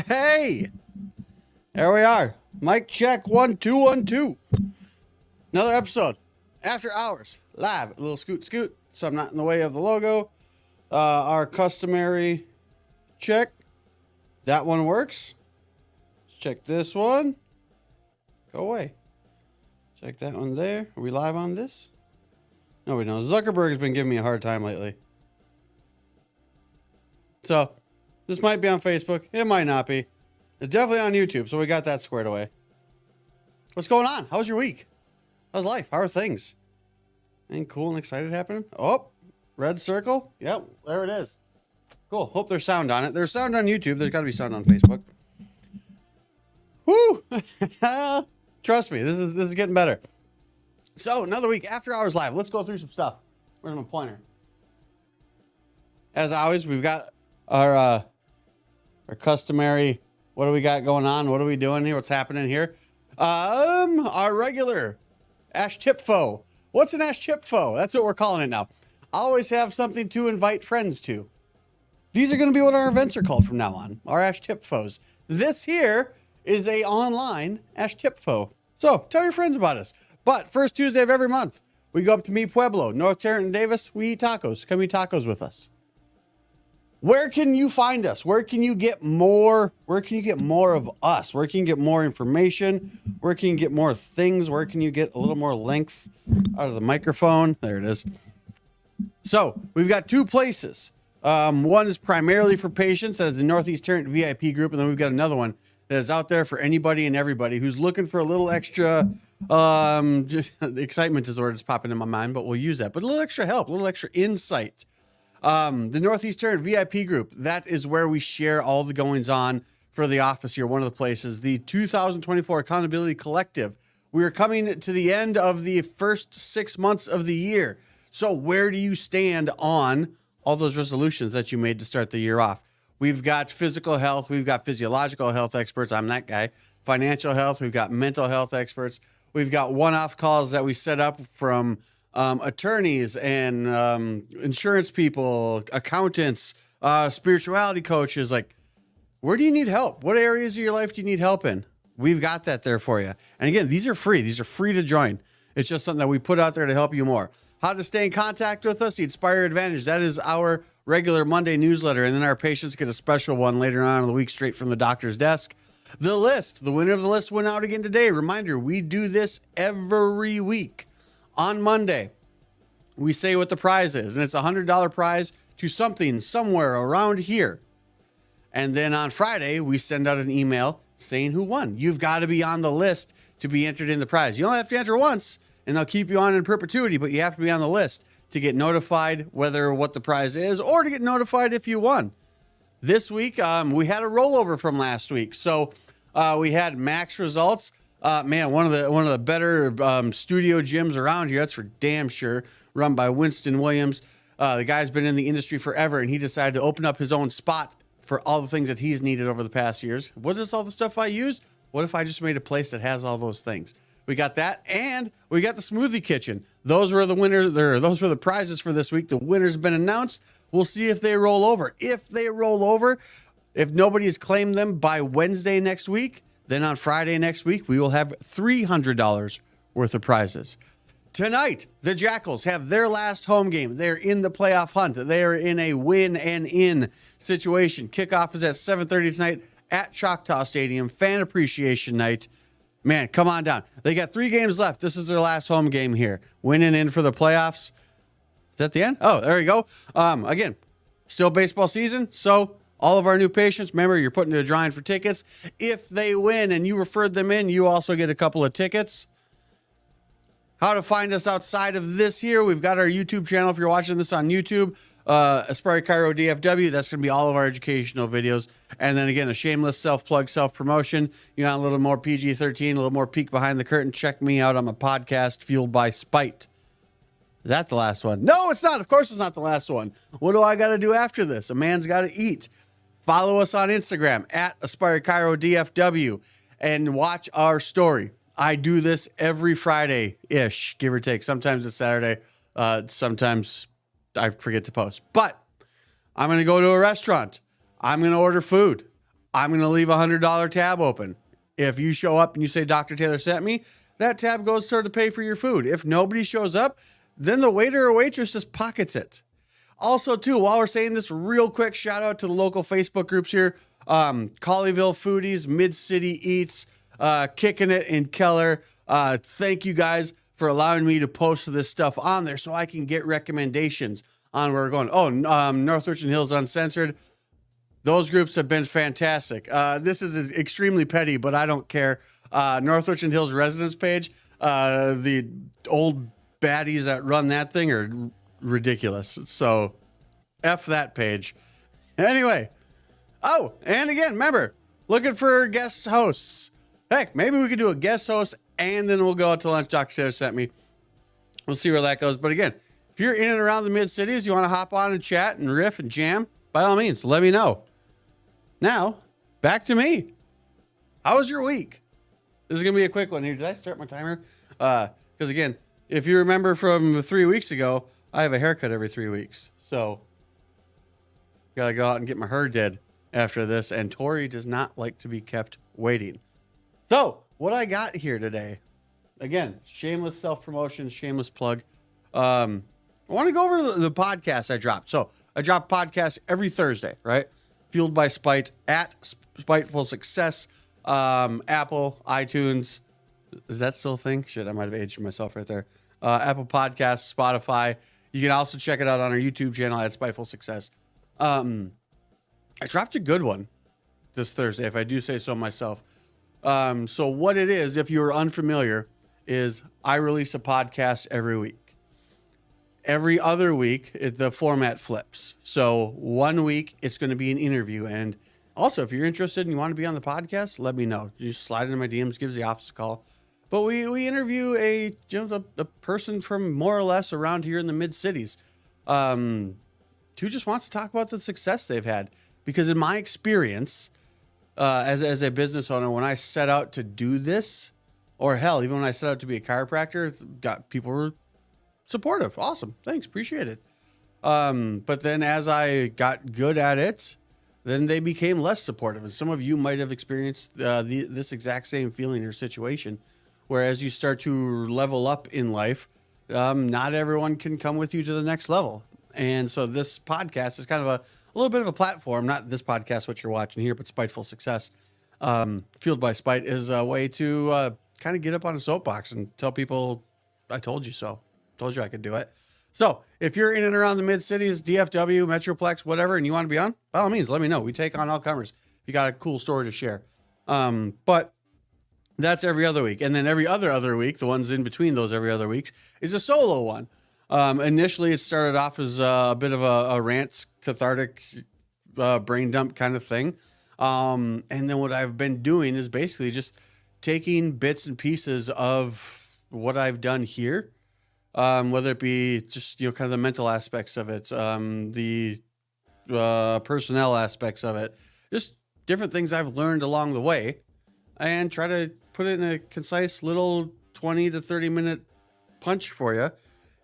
Hey, there we are. Mic check 1 2 1 2. Another episode. After hours, live. A little scoot, so I'm not in the way of the logo. Our customary check. That one works. Let's check this one. Go away. Check that one there. Are we live on this? Nobody knows. Zuckerberg's been giving me a hard time lately. So, this might be on Facebook. It might not be. It's definitely on YouTube, so we got that squared away. What's going on? How's your week? How's life? How are things? Anything cool and excited happening? Oh, red circle. Yep, there it is. Cool. Hope there's sound on it. There's sound on YouTube. There's got to be sound on Facebook. Woo! Trust me, this is getting better. So, another week, After Hours Live. Let's go through some stuff. Where's my pointer? As always, we've got our customary, what do we got going on? What are we doing here? What's happening here? Our regular Ash Tipfo. What's an Ash Tipfo? That's what we're calling it now. I always have something to invite friends to. These are going to be what our events are called from now on. Our Ash Tipfos. This here is a online Ash Tipfo. So tell your friends about us. But first Tuesday of every month, we go up to Mi Pueblo, North Tarrant, Davis. We eat tacos. Come eat tacos with us. Where can you find us? Where can you get more? Where can you get more of us? Where can you get more information? Where can you get more things? Where can you get a little more length out of the microphone? There it is. So we've got two places. One is primarily for patients. That is the Northeast Tarrant VIP group. And then we've got another one that is out there for anybody and everybody who's looking for a little extra, just, excitement is the word that's popping in my mind, but we'll use that. But a little extra help, a little extra insight. The Northeast Tarrant VIP group, that is where we share all the goings on for the office here. One of the places, the 2024 Accountability Collective. We are coming to the end of the first 6 months of the year. So where do you stand on all those resolutions that you made to start the year off? We've got physical health. We've got physiological health experts. I'm that guy. Financial health. We've got mental health experts. We've got one-off calls that we set up from attorneys and insurance people, accountants, spirituality coaches. Like, where do you need help? What areas of your life do you need help in? We've got that there for you. And again, these are free. These are free to join. It's just something that we put out there to help you more. How to stay in contact with us, the Inspire Advantage. That is our regular Monday newsletter. And then our patients get a special one later on in the week straight from the doctor's desk. The list. The winner of the list went out again today. Reminder, we do this every week. On Monday, we say what the prize is, and it's a $100 prize to something somewhere around here. And then on Friday, we send out an email saying who won. You've got to be on the list to be entered in the prize. You only have to enter once, and they'll keep you on in perpetuity, but you have to be on the list to get notified whether what the prize is or to get notified if you won. This week, we had a rollover from last week. So we had max results. Man, one of the better studio gyms around here. That's for damn sure. Run by Winston Williams. The guy's been in the industry forever, and he decided to open up his own spot for all the things that he's needed over the past years. What is all the stuff I use? What if I just made a place that has all those things? We got that, and we got the Smoothie Kitchen. Those were the winners. Those were the prizes for this week. The winner's been announced. We'll see if they roll over. If they roll over, if nobody has claimed them by Wednesday next week, then on Friday next week, we will have $300 worth of prizes. Tonight, the Jackals have their last home game. They're in the playoff hunt. They are in a win and in situation. Kickoff is at 7:30 tonight at Choctaw Stadium. Fan appreciation night. Man, come on down. They got 3 games left. This is their last home game here. Winning in for the playoffs. Is that the end? Oh, there you go. Again, still baseball season. So all of our new patients, remember, you're putting a drawing for tickets. If they win and you referred them in, you also get a couple of tickets. How to find us outside of this here. We've got our YouTube channel. If you're watching this on YouTube, Aspire Chiro DFW, that's going to be all of our educational videos. And then again, a shameless self-plug, self-promotion. You know, a little more PG-13, a little more peek behind the curtain. Check me out on my podcast, Fueled by Spite. Is that the last one? No, it's not. Of course it's not the last one. What do I got to do after this? A man's got to eat. Follow us on Instagram at Aspire Chiro DFW and watch our story. I do this every Friday-ish, give or take. Sometimes it's Saturday. Sometimes I forget to post. But I'm going to go to a restaurant. I'm going to order food. I'm going to leave a $100 tab open. If you show up and you say, Dr. Taylor sent me, that tab goes toward to pay for your food. If nobody shows up, then the waiter or waitress just pockets it. Also, too, while we're saying this, real quick shout out to the local Facebook groups here. Colleyville Foodies, Mid-City Eats, Kicking It in Keller. Thank you guys for allowing me to post this stuff on there so I can get recommendations on where we're going. Oh, North Richland Hills Uncensored. Those groups have been fantastic. This is extremely petty, but I don't care. North Richland Hills residence page, the old baddies that run that thing are ridiculous. So F that page. Anyway. Oh, and again, remember, looking for guest hosts. Heck, maybe we could do a guest host and then we'll go out to lunch. Dr. Taylor sent me. We'll see where that goes. But again, if you're in and around the mid-cities, you want to hop on and chat and riff and jam, by all means, let me know. Now, back to me. How was your week? This is going to be a quick one here. Did I start my timer? Because again, if you remember from 3 weeks ago, I have a haircut every 3 weeks. So, got to go out and get my hair did after this. And Tori does not like to be kept waiting. So, what I got here today, again, shameless self-promotion, shameless plug. I want to go over the podcast I dropped. So, I drop podcasts every Thursday, right? Fueled by Spite at Spiteful Success, Apple, iTunes. Is that still a thing? Shit, I might have aged myself right there. Apple Podcasts, Spotify. You can also check it out on our YouTube channel at Spiteful Success. I dropped a good one this Thursday, if I do say so myself. So what it is, if you're unfamiliar, is I release a podcast every week. Every other week, the format flips. So 1 week, it's going to be an interview. And also, if you're interested and you want to be on the podcast, let me know. You just slide into my DMs, give the office a call. But we interview a person from more or less around here in the mid-cities who just wants to talk about the success they've had. Because in my experience, as a business owner, when I set out to do this, or hell, even when I set out to be a chiropractor, people were supportive. Awesome. Thanks. Appreciate it. But then as I got good at it, then they became less supportive. And some of you might have experienced this exact same feeling or situation, where as you start to level up in life, not everyone can come with you to the next level. And so this podcast is kind of a little bit of a platform, not this podcast, what you're watching here, but Spiteful Success, Fueled by Spite, is a way to kind of get up on a soapbox and tell people, I told you so. Told you I could do it. So if you're in and around the mid-cities, DFW, Metroplex, whatever, and you want to be on, by all means, let me know. We take on all comers. If you got a cool story to share. But that's every other week. And then every other week, the ones in between those every other weeks, is a solo one. Initially, it started off as a bit of a rant, cathartic, brain dump kind of thing. And then what I've been doing is basically just taking bits and pieces of what I've done here. Whether it be just, kind of the mental aspects of it, the personnel aspects of it, just different things I've learned along the way, and try to put it in a concise little 20 to 30 minute punch for you.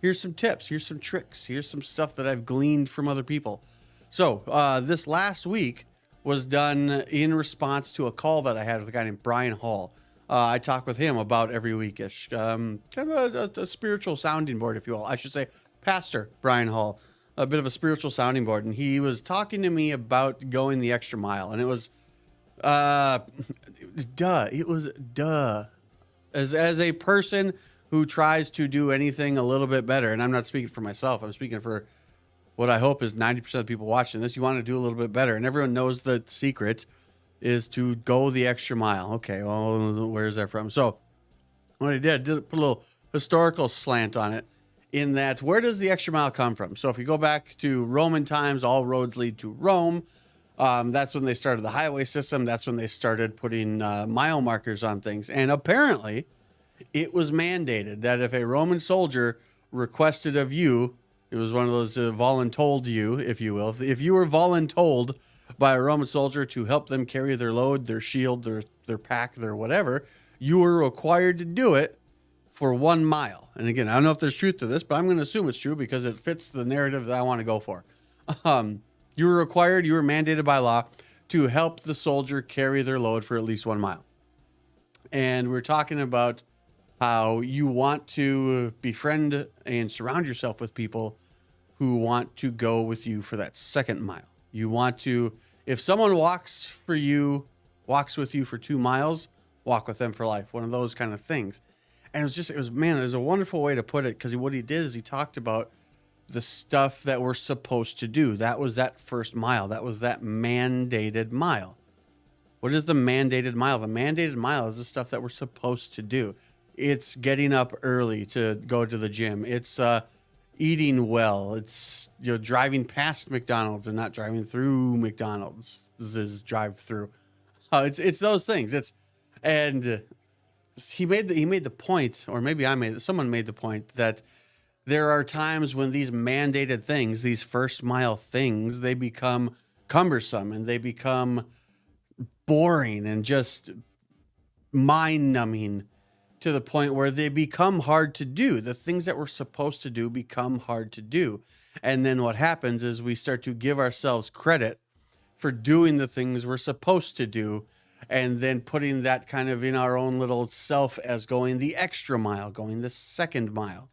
Here's some tips. Here's some tricks. Here's some stuff that I've gleaned from other people. So this last week was done in response to a call that I had with a guy named Brian Hall. I talk with him about every weekish, kind of a spiritual sounding board, if you will. I should say Pastor Brian Hall, a bit of a spiritual sounding board. And he was talking to me about going the extra mile. And it was, It was As a person who tries to do anything a little bit better, and I'm not speaking for myself, I'm speaking for what I hope is 90% of people watching this, you want to do a little bit better. And everyone knows the secret is to go the extra mile. Okay, well, where's that from? So what I did put a little historical slant on it, in that, where does the extra mile come from? So if you go back to Roman times, all roads lead to Rome. That's when they started the highway system. That's when they started putting mile markers on things. And apparently it was mandated that if a Roman soldier requested of you, it was one of those voluntold you, if you will. If you were voluntold by a Roman soldier to help them carry their load, their shield, their pack, their whatever, you were required to do it for 1 mile. And again, I don't know if there's truth to this, but I'm going to assume it's true because it fits the narrative that I want to go for. You were mandated by law to help the soldier carry their load for at least 1 mile. And we're talking about how you want to befriend and surround yourself with people who want to go with you for that second mile. You want to, if someone walks with you for 2 miles, walk with them for life. One of those kind of things. And it was a wonderful way to put it, because what he did is he talked about the stuff that we're supposed to do. That was that first mile. That was that mandated mile. What is the mandated mile? The mandated mile is the stuff that we're supposed to do. It's getting up early to go to the gym. It's eating well. It's driving past McDonald's and not driving through McDonald's. This is drive through. It's those things. He made the point, or maybe someone made the point, that there are times when these mandated things, these first mile things, they become cumbersome and they become boring and just mind numbing to the point where they become hard to do. The things that we're supposed to do become hard to do. And then what happens is we start to give ourselves credit for doing the things we're supposed to do, and then putting that kind of in our own little self as going the extra mile, going the second mile.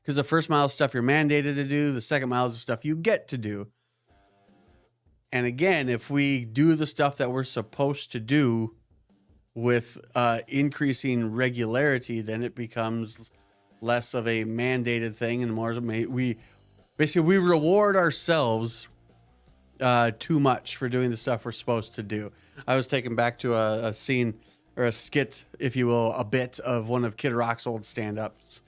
Because the first mile is stuff you're mandated to do. The second mile is the stuff you get to do. And again, if we do the stuff that we're supposed to do with increasing regularity, then it becomes less of a mandated thing and more of we reward ourselves too much for doing the stuff we're supposed to do. I was taken back to a scene, or a skit, if you will, a bit of one of Kid Rock's old stand-ups.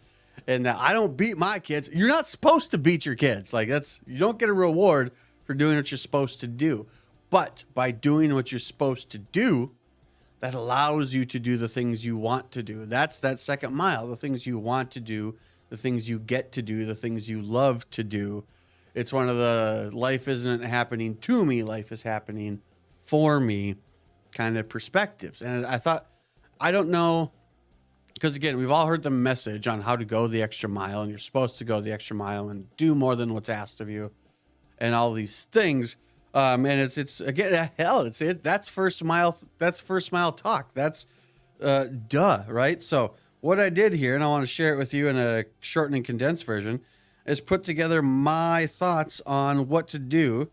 And that I don't beat my kids. You're not supposed to beat your kids. You don't get a reward for doing what you're supposed to do. But by doing what you're supposed to do, that allows you to do the things you want to do. That's that second mile, the things you want to do, the things you get to do, the things you love to do. It's one of the life isn't happening to me, life is happening for me kind of perspectives. And I don't know, because again, we've all heard the message on how to go the extra mile, and you're supposed to go the extra mile and do more than what's asked of you and all these things. And it's again, that's first mile talk. That's right? So what I did here, and I want to share it with you in a shortened and condensed version, is put together my thoughts on what to do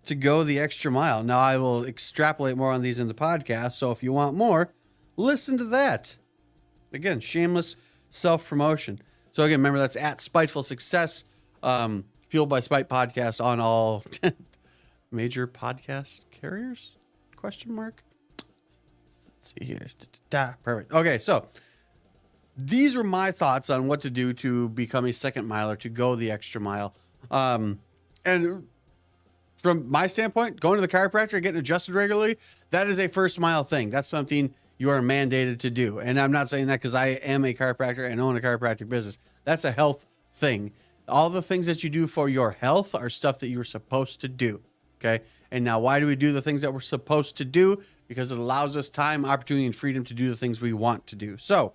to go the extra mile. Now, I will extrapolate more on these in the podcast, so if you want more, listen to that. Again, shameless self-promotion. So again, remember, that's at Spiteful Success, Fueled by Spite podcast on all major podcast carriers? ? Let's see here. Perfect. Okay, so these were my thoughts on what to do to become a second miler, to go the extra mile. And from my standpoint, going to the chiropractor and getting adjusted regularly, that is a first mile thing. That's something you are mandated to do. And I'm not saying that because I am a chiropractor and own a chiropractic business. That's a health thing. All the things that you do for your health are stuff that you were supposed to do. Okay. And now, why do we do the things that we're supposed to do? Because it allows us time, opportunity, and freedom to do the things we want to do. So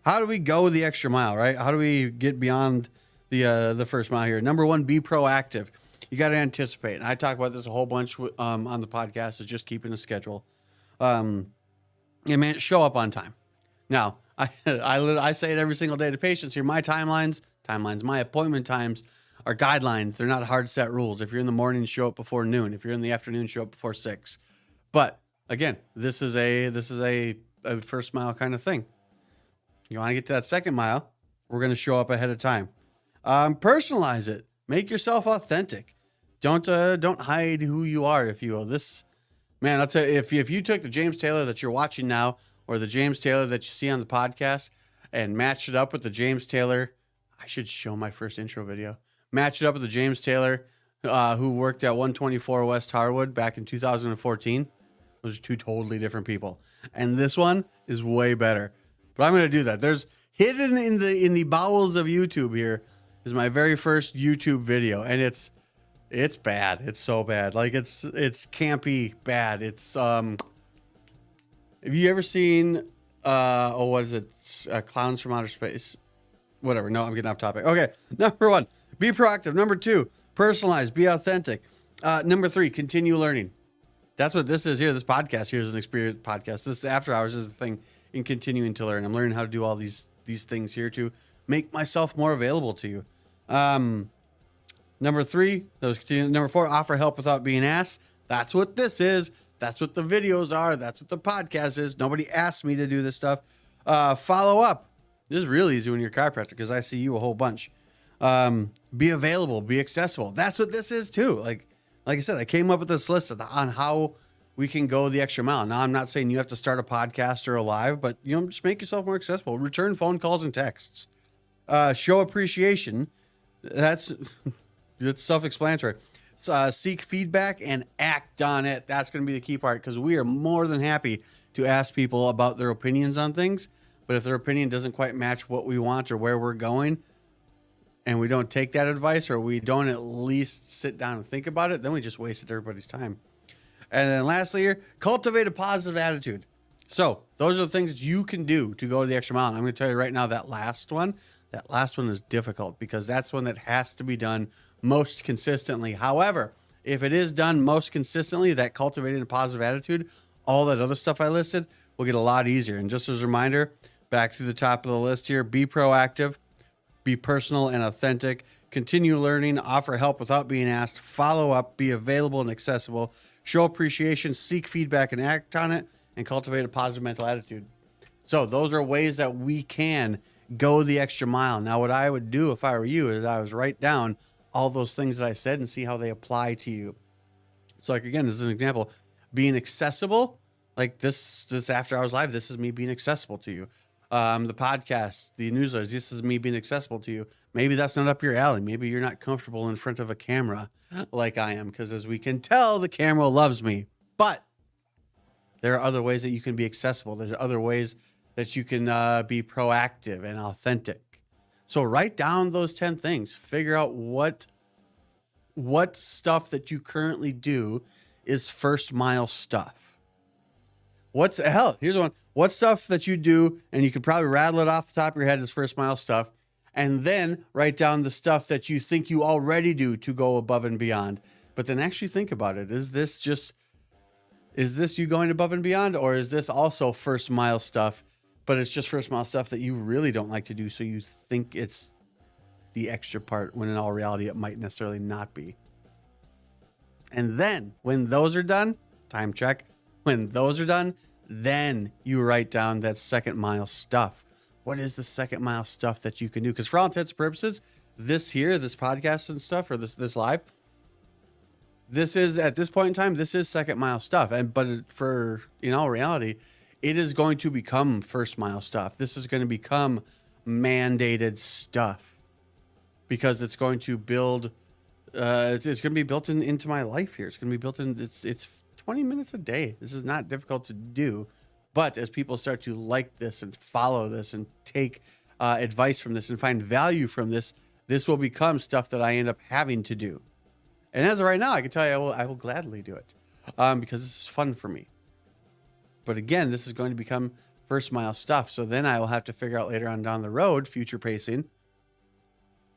how do we go the extra mile, right? How do we get beyond the first mile here? Number one, be proactive. You got to anticipate. And I talk about this a whole bunch on the podcast, is just keeping a schedule. Man, show up on time. Now, I say it every single day to patients here. My timelines, my appointment times are guidelines. They're not hard set rules. If you're in the morning, show up before noon. If you're in the afternoon, show up before 6. But again, this is a first mile kind of thing. You want to get to that second mile, we're going to show up ahead of time. Personalize it. Make yourself authentic. Don't hide who you are, if you will. Man, I'll tell you, if you took the James Taylor that you're watching now, or the James Taylor that you see on the podcast, and matched it up with the James Taylor, I should show my first intro video. Match it up with the James Taylor who worked at 124 West Harwood back in 2014. Those are two totally different people. And this one is way better. But I'm going to do that. There's hidden in the bowels of YouTube here is my very first YouTube video. And it's bad. It's so bad. It's campy bad. It's have you ever seen what is it? Clowns from Outer Space? Whatever. No, I'm getting off topic. Okay. Number 1, be proactive. Number 2, personalize, be authentic. Number 3, continue learning. That's what this is here. This podcast here is an experience podcast. This After Hours is the thing in continuing to learn. I'm learning how to do all these things here to make myself more available to you. Number 3, number 4, offer help without being asked. That's what this is. That's what the videos are. That's what the podcast is. Nobody asked me to do this stuff. Follow up. This is real easy when you're a chiropractor because I see you a whole bunch. Be available, be accessible. That's what this is too. Like I said, I came up with this list on how we can go the extra mile. Now, I'm not saying you have to start a podcast or a live, but just make yourself more accessible. Return phone calls and texts. Show appreciation. That's self-explanatory. Seek feedback and act on it. That's going to be the key part because we are more than happy to ask people about their opinions on things. But if their opinion doesn't quite match what we want or where we're going, and we don't take that advice or we don't at least sit down and think about it, then we just wasted everybody's time. And then lastly here, cultivate a positive attitude. So those are the things that you can do to go the extra mile. And I'm going to tell you right now that last one is difficult because that's one that has to be done most consistently. However, if it is done most consistently, that cultivating a positive attitude, all that other stuff I listed will get a lot easier. And just as a reminder, back to the top of the list here, be proactive, be personal and authentic, continue learning, offer help without being asked, follow up, be available and accessible, show appreciation, seek feedback and act on it, and cultivate a positive mental attitude. So those are ways that we can go the extra mile. Now, what I would do if I were you is I was write down all those things that I said and see how they apply to you. So like, again, this is an example, being accessible, like this After Hours Live, this is me being accessible to you. The podcast, the newsletters, this is me being accessible to you. Maybe that's not up your alley. Maybe you're not comfortable in front of a camera like I am, because as we can tell, the camera loves me. But there are other ways that you can be accessible. There's other ways that you can be proactive and authentic. So write down those 10 things. Figure out what stuff that you currently do is first mile stuff. Here's one. What stuff that you do, and you can probably rattle it off the top of your head, is first mile stuff. And then write down the stuff that you think you already do to go above and beyond. But then actually think about it. Is this you going above and beyond, or is this also first mile stuff, but it's just first mile stuff that you really don't like to do, so you think it's the extra part, when in all reality it might necessarily not be. And then when those are done, time check, when those are done, then you write down that second mile stuff. What is the second mile stuff that you can do? Because for all intents and purposes, this podcast and stuff, or this live, this is, at this point in time, this is second mile stuff. But for, in all reality, it is going to become first mile stuff. This is going to become mandated stuff because it's going to build, it's going to be built into my life here. It's going to be built in, it's 20 minutes a day. This is not difficult to do. But as people start to like this and follow this and take advice from this and find value from this, this will become stuff that I end up having to do. And as of right now, I can tell you I will gladly do it because this is fun for me. But again, this is going to become first mile stuff. So then I will have to figure out later on down the road, future pacing,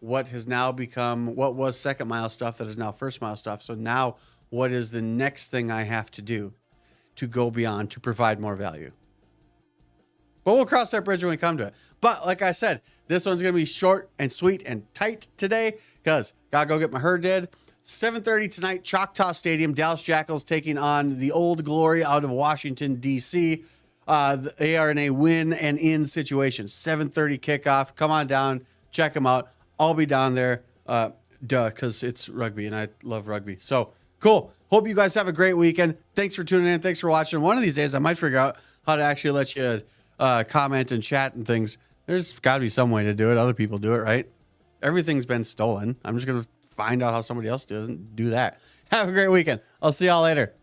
what was second mile stuff that is now first mile stuff. So now what is the next thing I have to do to go beyond, to provide more value? But we'll cross that bridge when we come to it. But like I said, this one's going to be short and sweet and tight today because got to go get my herd dead. 7:30 tonight, Choctaw Stadium, Dallas Jackals taking on the Old Glory out of Washington, D.C. They are in a win and in situation. 7:30 kickoff. Come on down. Check them out. I'll be down there because it's rugby and I love rugby. So cool. Hope you guys have a great weekend. Thanks for tuning in. Thanks for watching. One of these days, I might figure out how to actually let you comment and chat and things. There's got to be some way to do it. Other people do it, right? Everything's been stolen. I'm just going to find out how somebody else doesn't do that. Have a great weekend. I'll see y'all later.